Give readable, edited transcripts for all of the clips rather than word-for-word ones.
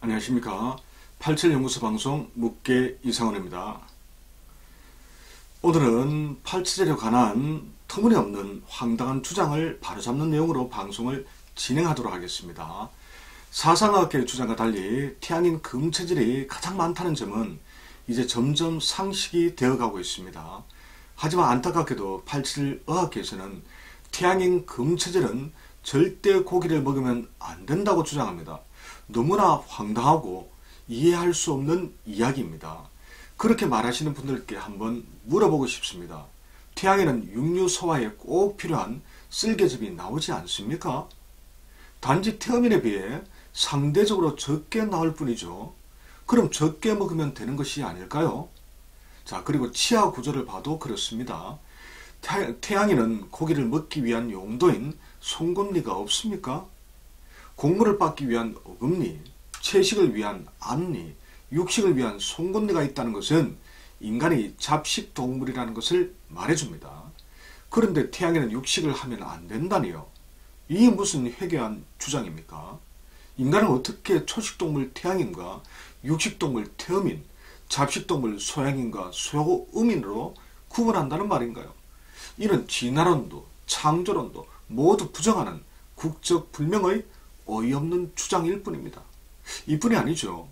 안녕하십니까. 87연구소 방송 묵계 이상원입니다. 오늘은 팔체제에 관한 터무니없는 황당한 주장을 바로잡는 내용으로 방송을 진행하도록 하겠습니다. 사상과학계의 주장과 달리 태양인 금체질이 가장 많다는 점은 이제 점점 상식이 되어가고 있습니다. 하지만 안타깝게도 팔체질 의학계에서는 태양인 금체질은 절대 고기를 먹으면 안 된다고 주장합니다. 너무나 황당하고 이해할 수 없는 이야기입니다. 그렇게 말하시는 분들께 한번 물어보고 싶습니다. 태양에는 육류 소화에 꼭 필요한 쓸개즙이 나오지 않습니까? 단지 태음인에 비해 상대적으로 적게 나올 뿐이죠. 그럼 적게 먹으면 되는 것이 아닐까요? 자, 그리고 치아 구조를 봐도 그렇습니다. 태양에는 고기를 먹기 위한 용도인 송곳니가 없습니까? 곡물을 빻기 위한 어금니, 채식을 위한 앞니, 육식을 위한 송곳니가 있다는 것은 인간이 잡식 동물이라는 것을 말해줍니다. 그런데 태양에는 육식을 하면 안 된다니요. 이게 무슨 회개한 주장입니까? 인간은 어떻게 초식동물 태양인과 육식동물 태음인, 잡식동물 소양인과 소음인으로 구분한다는 말인가요? 이런 진화론도 창조론도 모두 부정하는 국적 불명의 어이없는 주장일 뿐입니다. 이뿐이 아니죠.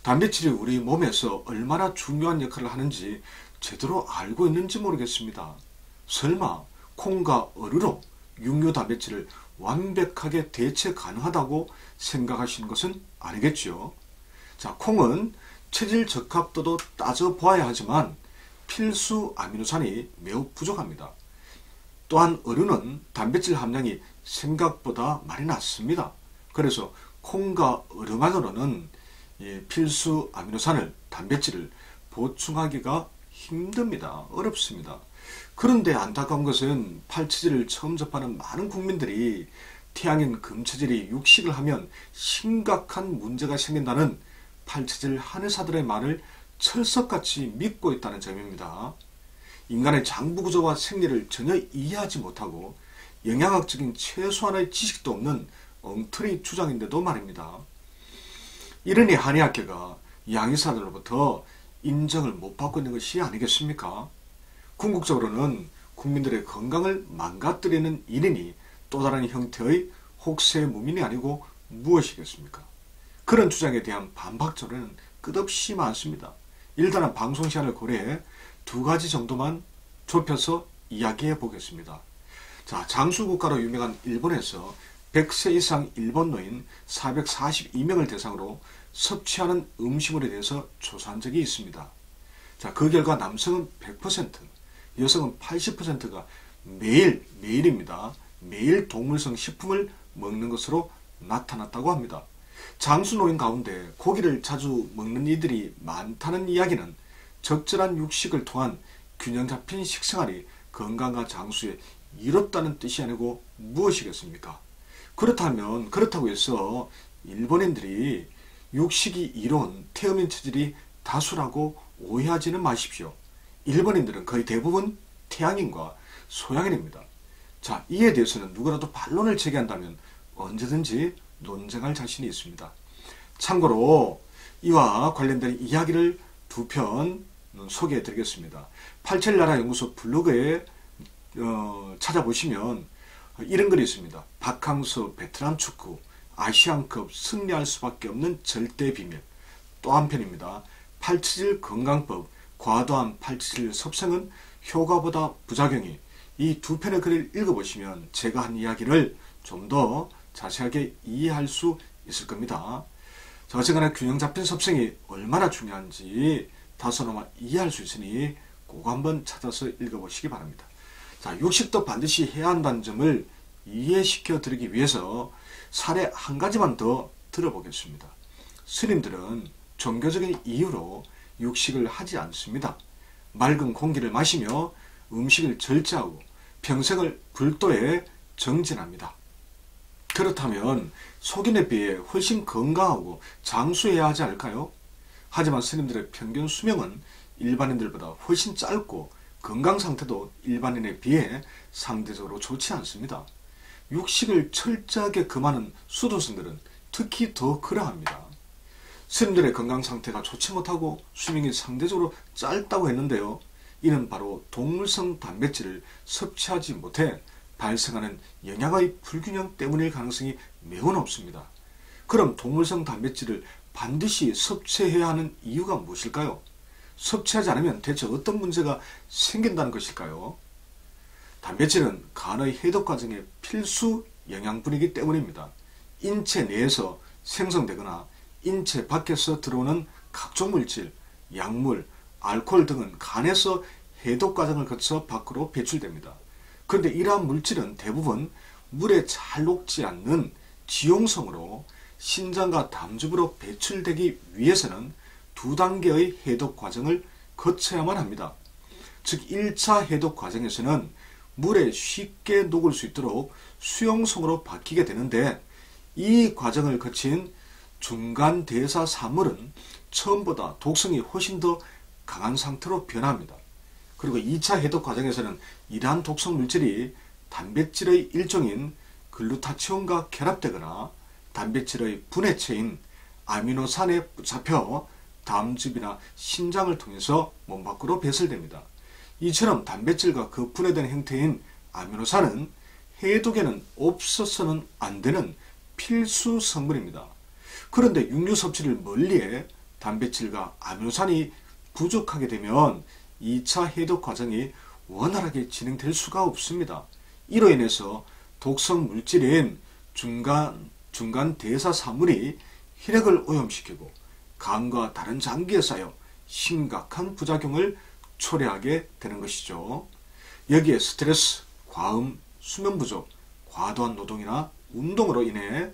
단백질이 우리 몸에서 얼마나 중요한 역할을 하는지 제대로 알고 있는지 모르겠습니다. 설마 콩과 어류로 육류 단백질을 완벽하게 대체 가능하다고 생각하시는 것은 아니겠죠. 자, 콩은 체질 적합도도 따져보아야 하지만 필수 아미노산이 매우 부족합니다. 또한 어류는 단백질 함량이 생각보다 많이 낮습니다. 그래서 콩과 어류만으로는 필수 아미노산을, 단백질을 보충하기가 힘듭니다. 어렵습니다. 그런데 안타까운 것은 팔체질을 처음 접하는 많은 국민들이 태양인 금체질이 육식을 하면 심각한 문제가 생긴다는 팔체질 한의사들의 말을 철석같이 믿고 있다는 점입니다. 인간의 장부 구조와 생리를 전혀 이해하지 못하고 영양학적인 최소한의 지식도 없는 엉터리 주장인데도 말입니다. 이러니 한의학계가 양의사들로부터 인정을 못 받고 있는 것이 아니겠습니까? 궁극적으로는 국민들의 건강을 망가뜨리는 일이니 또 다른 형태의 혹세무민이 아니고 무엇이겠습니까? 그런 주장에 대한 반박절은 끝없이 많습니다. 일단은 방송 시간을 고려해 두 가지 정도만 좁혀서 이야기해 보겠습니다. 자, 장수국가로 유명한 일본에서 100세 이상 일본 노인 442명을 대상으로 섭취하는 음식물에 대해서 조사한 적이 있습니다. 자, 그 결과 남성은 100%, 여성은 80%가 매일입니다. 매일 동물성 식품을 먹는 것으로 나타났다고 합니다. 장수노인 가운데 고기를 자주 먹는 이들이 많다는 이야기는 적절한 육식을 통한 균형 잡힌 식생활이 건강과 장수에 이롭다는 뜻이 아니고 무엇이겠습니까? 그렇다고 해서 일본인들이 육식이 이로운 태음인 체질이 다수라고 오해하지는 마십시오. 일본인들은 거의 대부분 태양인과 소양인입니다. 자, 이에 대해서는 누구라도 반론을 제기한다면 언제든지 논쟁할 자신이 있습니다. 참고로 이와 관련된 이야기를 두 편 소개해 드리겠습니다. 87나라 연구소 블로그에 찾아보시면 이런 글이 있습니다. 박항서 베트남 축구 아시안컵 승리할 수밖에 없는 절대 비밀. 또 한편입니다. 팔체질 건강법 과도한 팔체질 섭생은 효과보다 부작용이. 이 두 편의 글을 읽어보시면 제가 한 이야기를 좀 더 자세하게 이해할 수 있을 겁니다. 자, 어쨌거나 균형 잡힌 섭생이 얼마나 중요한지 다소나마 이해할 수 있으니 그거 한번 찾아서 읽어보시기 바랍니다. 자, 육식도 반드시 해야 한다는 점을 이해시켜 드리기 위해서 사례 한 가지만 더 들어보겠습니다. 스님들은 종교적인 이유로 육식을 하지 않습니다. 맑은 공기를 마시며 음식을 절제하고 평생을 불도에 정진합니다. 그렇다면 속인에 비해 훨씬 건강하고 장수해야 하지 않을까요? 하지만 스님들의 평균 수명은 일반인들보다 훨씬 짧고 건강 상태도 일반인에 비해 상대적으로 좋지 않습니다. 육식을 철저하게 금하는 수도승들은 특히 더 그러합니다. 스님들의 건강 상태가 좋지 못하고 수명이 상대적으로 짧다고 했는데요. 이는 바로 동물성 단백질을 섭취하지 못해 발생하는 영양의 불균형 때문일 가능성이 매우 높습니다. 그럼 동물성 단백질을 반드시 섭취해야 하는 이유가 무엇일까요? 섭취하지 않으면 대체 어떤 문제가 생긴다는 것일까요? 단백질은 간의 해독 과정의 필수 영양분이기 때문입니다. 인체 내에서 생성되거나 인체 밖에서 들어오는 각종 물질, 약물, 알코올 등은 간에서 해독 과정을 거쳐 밖으로 배출됩니다. 그런데 이러한 물질은 대부분 물에 잘 녹지 않는 지용성으로 신장과 담즙으로 배출되기 위해서는 두 단계의 해독 과정을 거쳐야만 합니다. 즉 1차 해독 과정에서는 물에 쉽게 녹을 수 있도록 수용성으로 바뀌게 되는데, 이 과정을 거친 중간 대사 사물은 처음보다 독성이 훨씬 더 강한 상태로 변합니다. 그리고 2차 해독 과정에서는 이러한 독성 물질이 단백질의 일종인 글루타치온과 결합되거나 단백질의 분해체인 아미노산에 붙잡혀 담즙이나 신장을 통해서 몸 밖으로 배설됩니다. 이처럼 단백질과 그 분해된 형태인 아미노산은 해독에는 없어서는 안 되는 필수 성분입니다. 그런데 육류 섭취를 멀리해 단백질과 아미노산이 부족하게 되면 2차 해독 과정이 원활하게 진행될 수가 없습니다. 이로 인해서 독성 물질인 중간 대사 사물이 혈액을 오염시키고 간과 다른 장기에 쌓여 심각한 부작용을 초래하게 되는 것이죠. 여기에 스트레스, 과음, 수면 부족, 과도한 노동이나 운동으로 인해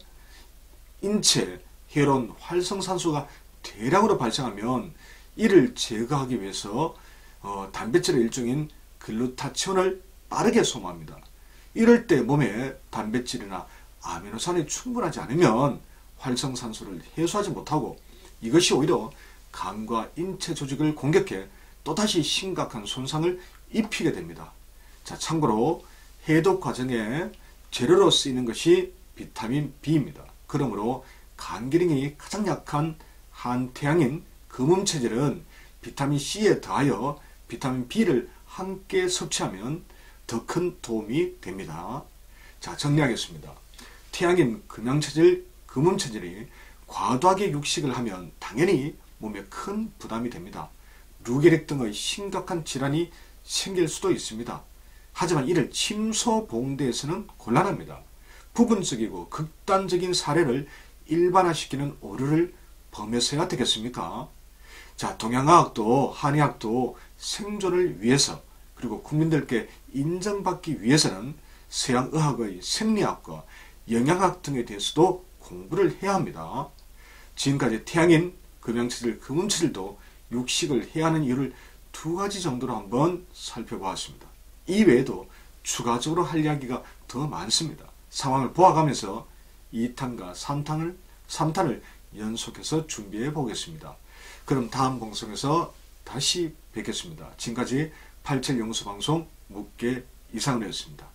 인체에 해로운 활성산소가 대량으로 발생하면 이를 제거하기 위해서 단백질의 일종인 글루타치온을 빠르게 소모합니다. 이럴 때 몸에 단백질이나 아미노산이 충분하지 않으면 활성산소를 해소하지 못하고 이것이 오히려 간과 인체 조직을 공격해 또다시 심각한 손상을 입히게 됩니다. 자, 참고로 해독 과정에 재료로 쓰이는 것이 비타민 B입니다. 그러므로 간 기능이 가장 약한 한태양인 금음체질은 비타민 C에 더하여 비타민 B를 함께 섭취하면 더 큰 도움이 됩니다. 자, 정리하겠습니다. 태양인 금양체질, 금음체질이 과도하게 육식을 하면 당연히 몸에 큰 부담이 됩니다. 루게릭 등의 심각한 질환이 생길 수도 있습니다. 하지만 이를 침소봉대에서는 곤란합니다. 부분적이고 극단적인 사례를 일반화시키는 오류를 범해서야 되겠습니까? 자, 동양의학도 한의학도 생존을 위해서 그리고 국민들께 인정받기 위해서는 서양의학의 생리학과 영양학 등에 대해서도 공부를 해야 합니다. 지금까지 태양인, 금양체질, 금음체질도 육식을 해야 하는 이유를 두 가지 정도로 한번 살펴보았습니다. 이외에도 추가적으로 할 이야기가 더 많습니다. 상황을 보아가면서 2탄과 3탄을 연속해서 준비해 보겠습니다. 그럼 다음 방송에서 다시 뵙겠습니다. 지금까지 87 영수방송 묻게 이상은이었습니다.